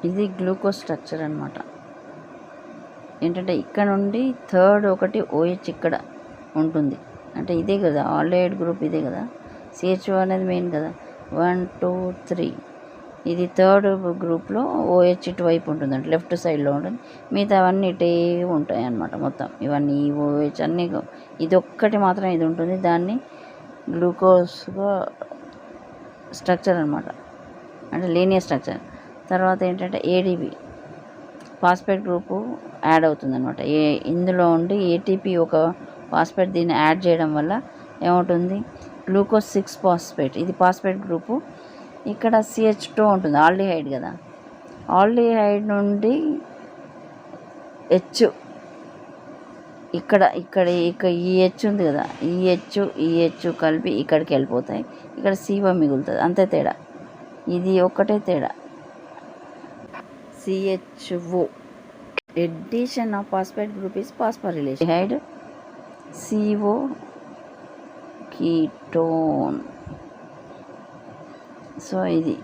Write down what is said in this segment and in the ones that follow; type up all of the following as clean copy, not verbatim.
ఇది glucose structure అనమాట. ఏంటంటే ఇక్కడ నుండి థర్డ్ ఒకటి OH ఇక్కడ ఉంటుంది. అంటే ఇదే కదా ఆల్డిహైడ్ గ్రూప్, ఇదే కదా. CH2 అనేది మెయిన్ కదా. 1 2 3 ఇది థర్డ్ గ్రూప్లో OH ఇటువైపు ఉంటుంది, అంటే లెఫ్ట్ సైడ్లో ఉంటుంది. మిగతా అవన్నీ ఇటే ఉంటాయి అన్నమాట. మొత్తం ఇవన్నీ OH అన్నీ, ఇది ఒక్కటి మాత్రం ఇది ఉంటుంది. దాన్ని గ్లూకోజ్గా స్ట్రక్చర్ అనమాట, అంటే లీనియర్ స్ట్రక్చర్. తర్వాత ఏంటంటే ADP ఫాస్ఫేట్ గ్రూపు యాడ్ అవుతుంది అనమాట. ఇందులో ఉండి ATP ఒక ఫాస్ఫేట్ దీన్ని యాడ్ చేయడం వల్ల ఏమవుతుంది, గ్లూకోజ్ 6 ఫాస్ఫేట్, ఇది ఫాస్ఫేట్ గ్రూపు. ఇక్కడ CH2 ఉంటుంది, ఆల్డిహైడ్ కదా. ఆల్డిహైడ్ నుండి H ఇక్కడ ఈ H ఉంది కదా, ఈ H కలిపి ఇక్కడికి వెళ్ళిపోతాయి. ఇక్కడ CO మిగులుతుంది, అంతే తేడా. ఇది ఒక్కటే తేడా. CHO addition of phosphate group is phosphorylation. Aldehyde CO ketone. So ఇది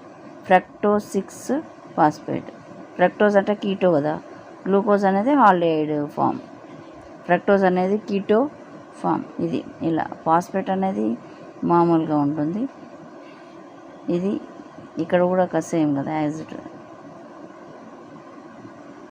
ఫ్రక్టోజ్ 6 ఫాస్ఫేట్. ఫ్రక్టోజ్ అంటే కీటో కదా, గ్లూకోజ్ అనేది ఆల్డిహైడ్ ఫామ్, ఫ్రక్టోజ్ అనేది కీటో ఫామ్. ఇది ఇలా. ఫాస్ఫేట్ అనేది మామూలుగా ఉంటుంది. ఇది ఇక్కడ కూడా సేమ్ కదా, యాజ్ ఇట్